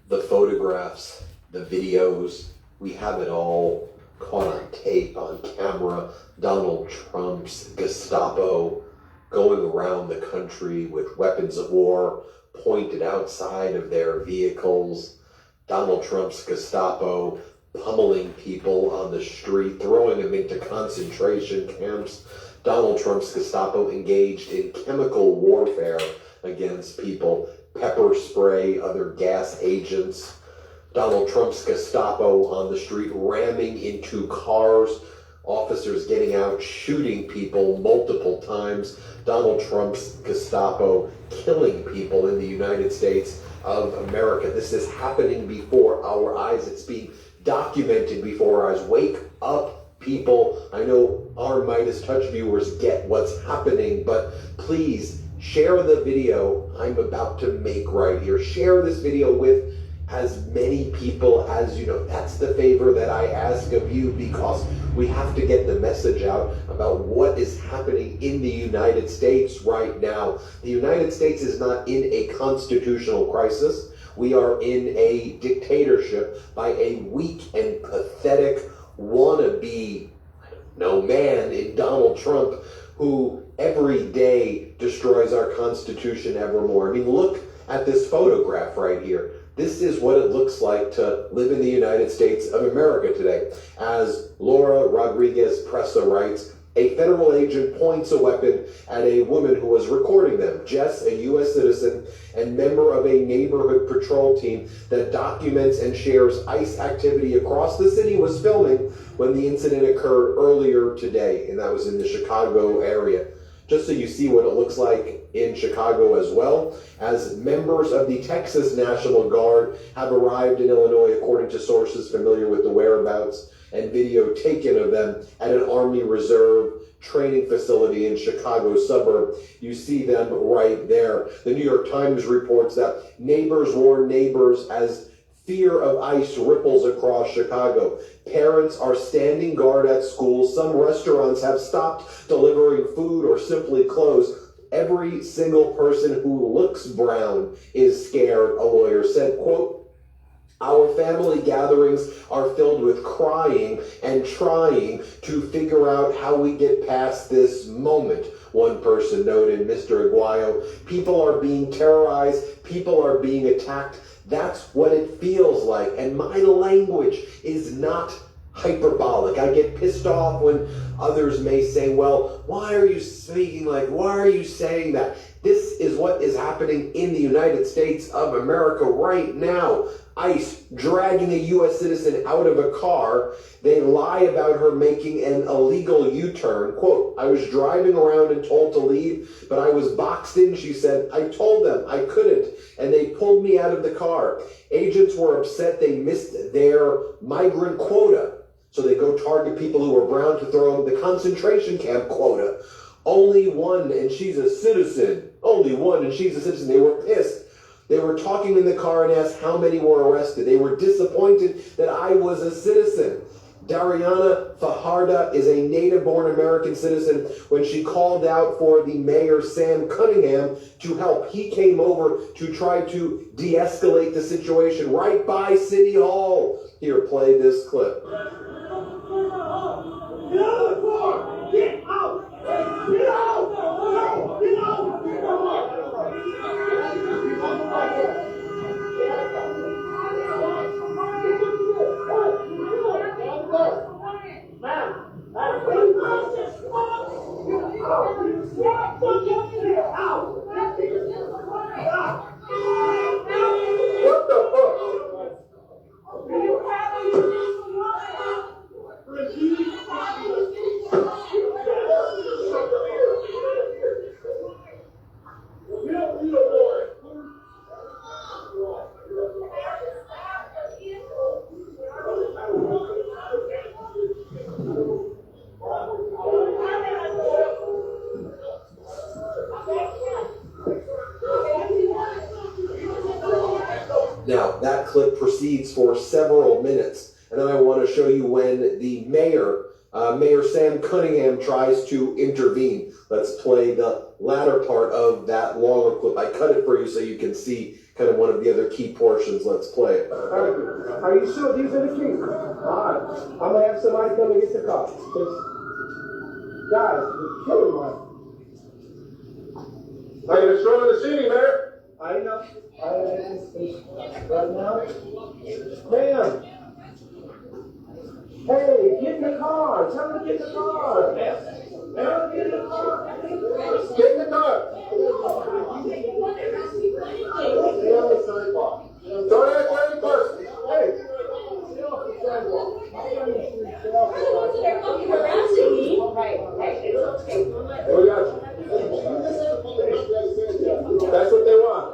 The photographs, the videos, we have it all caught on tape, on camera. Donald Trump's Gestapo going around the country with weapons of war pointed outside of their vehicles. Donald Trump's Gestapo pummeling people on the street, throwing them into concentration camps. Donald Trump's Gestapo engaged in chemical warfare against people, pepper spray, other gas agents. Donald Trump's Gestapo on the street ramming into cars, officers getting out, shooting people multiple times. Donald Trump's Gestapo killing people in the United States of America. This is happening before our eyes. It's being documented before our eyes. Wake up, people. I know our Midas Touch viewers get what's happening, but please share the video I'm about to make right here. Share this video with as many people as you know. That's the favor that I ask of you, because we have to get the message out about what is happening in the United States right now. The United States is not in a constitutional crisis. We are in a dictatorship by a weak and pathetic wannabe, man in Donald Trump, who every day destroys our Constitution evermore. I mean, look at this photograph right here. This is what it looks like to live in the United States of America today. As Laura Rodriguez Presa writes, a federal agent points a weapon at a woman who was recording them. Jess, a U.S. citizen and member of a neighborhood patrol team that documents and shares ICE activity across the city, was filming when the incident occurred earlier today, and that was in the Chicago area. Just so you see what it looks like in Chicago as well, as members of the Texas National Guard have arrived in Illinois, according to sources familiar with the whereabouts and video taken of them at an Army Reserve training facility in Chicago suburb. You see them right there. The New York Times reports that neighbors warn neighbors as fear of ICE ripples across Chicago. Parents are standing guard at schools. Some restaurants have stopped delivering food or simply closed. Every single person who looks brown is scared, a lawyer said. Quote, our family gatherings are filled with crying and trying to figure out how we get past this moment, one person noted, Mr. Aguayo. People are being terrorized. People are being attacked. That's what it feels like. And my language is not hyperbolic. I get pissed off when others may say, well, why are you speaking why are you saying that? This is what is happening in the United States of America right now. ICE dragging a U.S. citizen out of a car. They lie about her making an illegal U-turn. Quote, I was driving around and told to leave, but I was boxed in, she said. I told them I couldn't, and they pulled me out of the car. Agents were upset they missed their migrant quota. So they go target people who are brown to throw them the concentration camp quota. Only one, and she's a citizen. Only one, and she's a citizen. They were pissed. They were talking in the car and asked how many were arrested. They were disappointed that I was a citizen. Dariana Fajardo is a native-born American citizen. When she called out for the mayor, Sam Cunningham, to help, he came over to try to de-escalate the situation right by City Hall. Here, play this clip. Get out of the car! Get out! Get out! No! Get out! Get out! What the fuck? Now, that clip proceeds for several minutes, and then I want to show you when the mayor, Mayor Sam Cunningham, tries to intervene. Let's play the latter part of that longer clip. I cut it for you so you can see kind of one of the other key portions. Let's play it. Are you sure these are the keys? All right. I'm going to have somebody come and get the car. Guys, you're killing me. Hey, they're destroying the city, man. I know. Right now. Ma'am. Hey, get in the car. Tell them to get in the car. Ma'am, get in the car. Get in the car. Don't ask any person. Hey. Harassing me. Right. Hey, it's okay. We got you. That's what they want.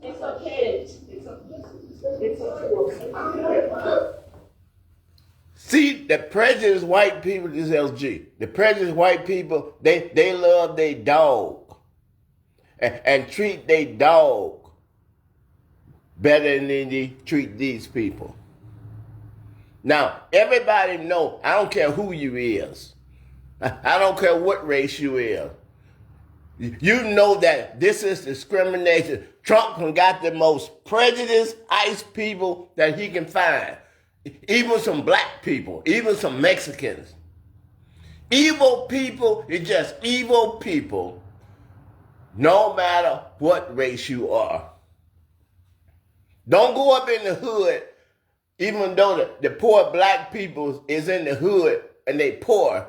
It's okay. It's okay. See, the prejudiced white people, this is LG. The prejudiced white people, they love their dog and treat their dog better than they treat these people. Now, everybody know, I don't care who you is. I don't care what race you is. You know that this is discrimination. Trump got the most prejudiced ICE people that he can find. Even some black people, even some Mexicans. Evil people is just evil people, no matter what race you are. Don't go up in the hood, even though the poor black people is in the hood and they poor.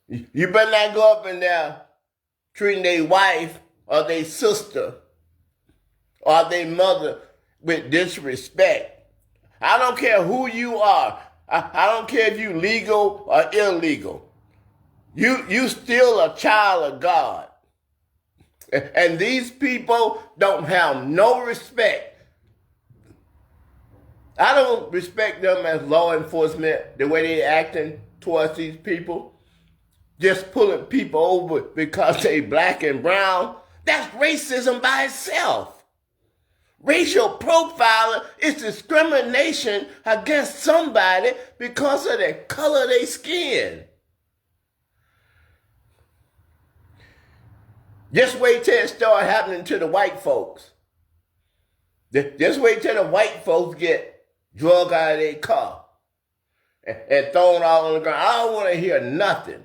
You better not go up in there treating their wife or their sister or their mother with disrespect. I don't care who you are. I don't care if you legal or illegal. You still a child of God. And these people don't have no respect. I don't respect them as law enforcement, the way they acting towards these people. Just pulling people over because they black and brown. That's racism by itself. Racial profiling is discrimination against somebody because of the color of their skin. Just wait till it start happening to the white folks. Just wait till the white folks get drug out of their car and thrown all on the ground. I don't want to hear nothing.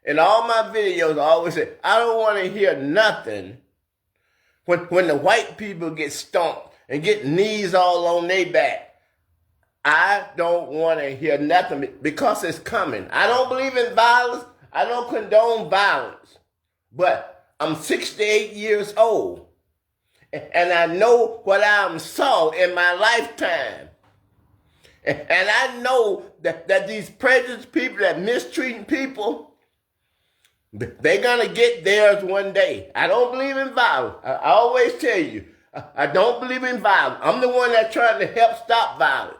In all my videos, I always say, I don't want to hear nothing when the white people get stomped and get knees all on their back. I don't want to hear nothing because it's coming. I don't believe in violence. I don't condone violence. But I'm 68 years old. And I know what I saw in my lifetime. And I know that these prejudiced people that mistreating people, they're going to get theirs one day. I don't believe in violence. I always tell you, I don't believe in violence. I'm the one that's trying to help stop violence.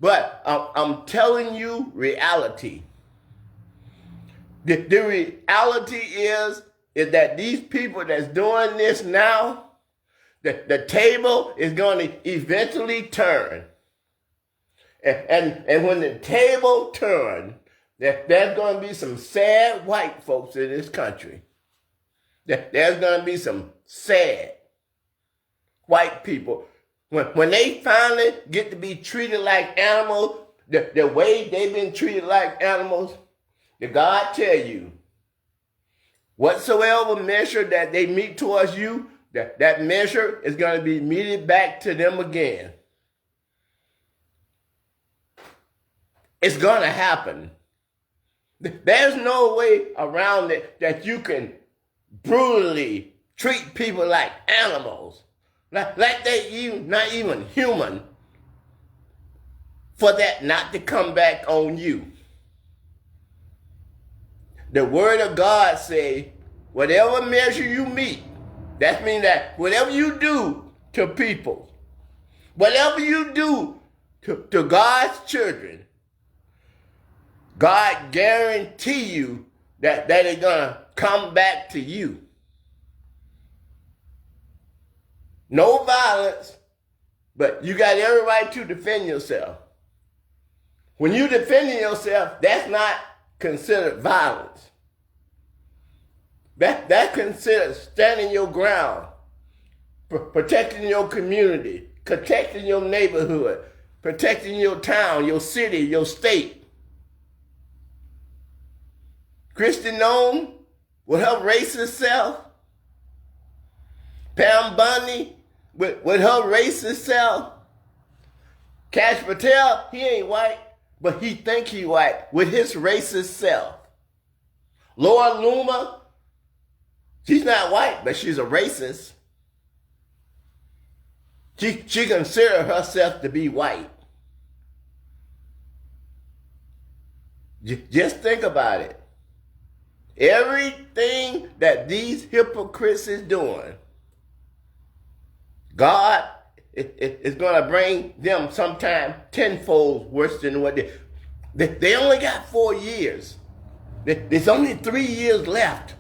But I'm telling you reality. The reality is that these people that's doing this now, the table is going to eventually turn. And when the table turns, there's going to be some sad white folks in this country. There's going to be some sad white people. When they finally get to be treated like animals, the way they've been treated like animals, the God tell you, whatsoever measure that they meet towards you, that measure is going to be meted back to them again. It's going to happen. There's no way around it that you can brutally treat people like animals, like they not even human, for that not to come back on you. The word of God say, whatever measure you meet, that means that whatever you do to people, whatever you do to God's children, God guarantee you that it's going to come back to you. No violence, but you got every right to defend yourself. When you defending yourself, that's not considered violence. That considered standing your ground, protecting your community, protecting your neighborhood, protecting your town, your city, your state. Kristi Noem with her racist self. Pam Bondi with her racist self. Kash Patel, he ain't white, but he think he white with his racist self. Laura Loomer, she's not white, but she's a racist. She considers herself to be white. Just think about it. Everything that these hypocrites is doing, God is going to bring them sometime tenfold worse than what they only got 4 years. There's only 3 years left.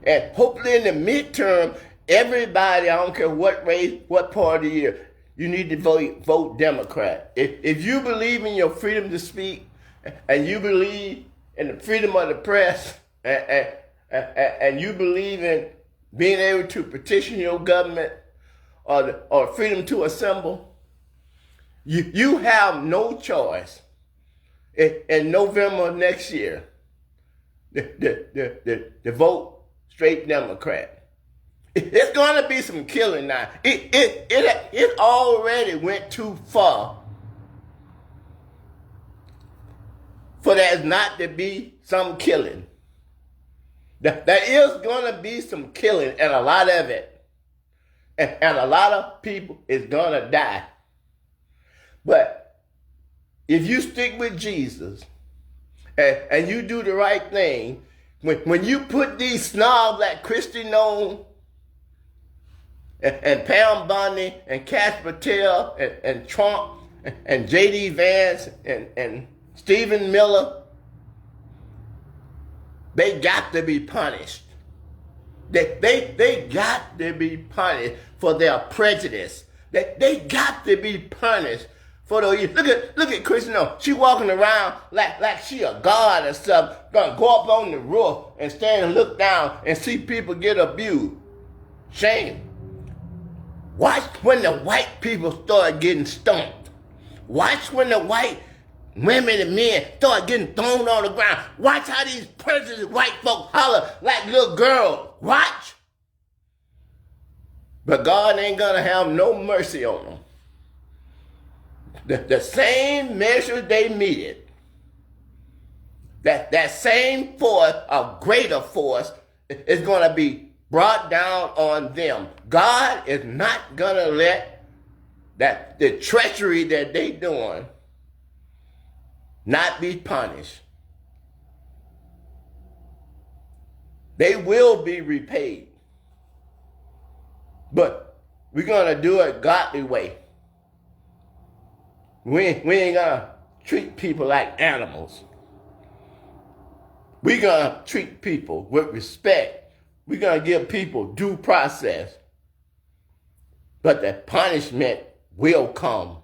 And hopefully in the midterm, everybody, I don't care what race, what part of the year, you need to vote Democrat. If you believe in your freedom to speak and you believe in the freedom of the press and you believe in being able to petition your government or freedom to assemble, you have no choice in November of next year to vote straight Democrat. It's going to be some killing now. It already went too far for there not to be some killing. There is going to be some killing, and a lot of it. And a lot of people is going to die. But if you stick with Jesus and you do the right thing, when you put these snobs like Kristi Noem and Pam Bondi and Kash Patel and Trump and J.D. Vance and Stephen Miller, they got to be punished. They got to be punished for their prejudice. They got to be punished for those. Look at Kristi Noem. She walking around like she a god or something. Gonna go up on the roof and stand and look down and see people get abused. Shame. Watch when the white people start getting stomped. Watch when the white women and men start getting thrown on the ground. Watch how these prejudiced white folks holler like little girls. Watch. But God ain't going to have no mercy on them. The same measure they meted, that same force, a greater force, is going to be brought down on them. God is not going to let that the treachery that they doing not be punished. They will be repaid. But we're going to do it godly way. We ain't going to treat people like animals. We're going to treat people with respect. We're going to give people due process. But the punishment will come.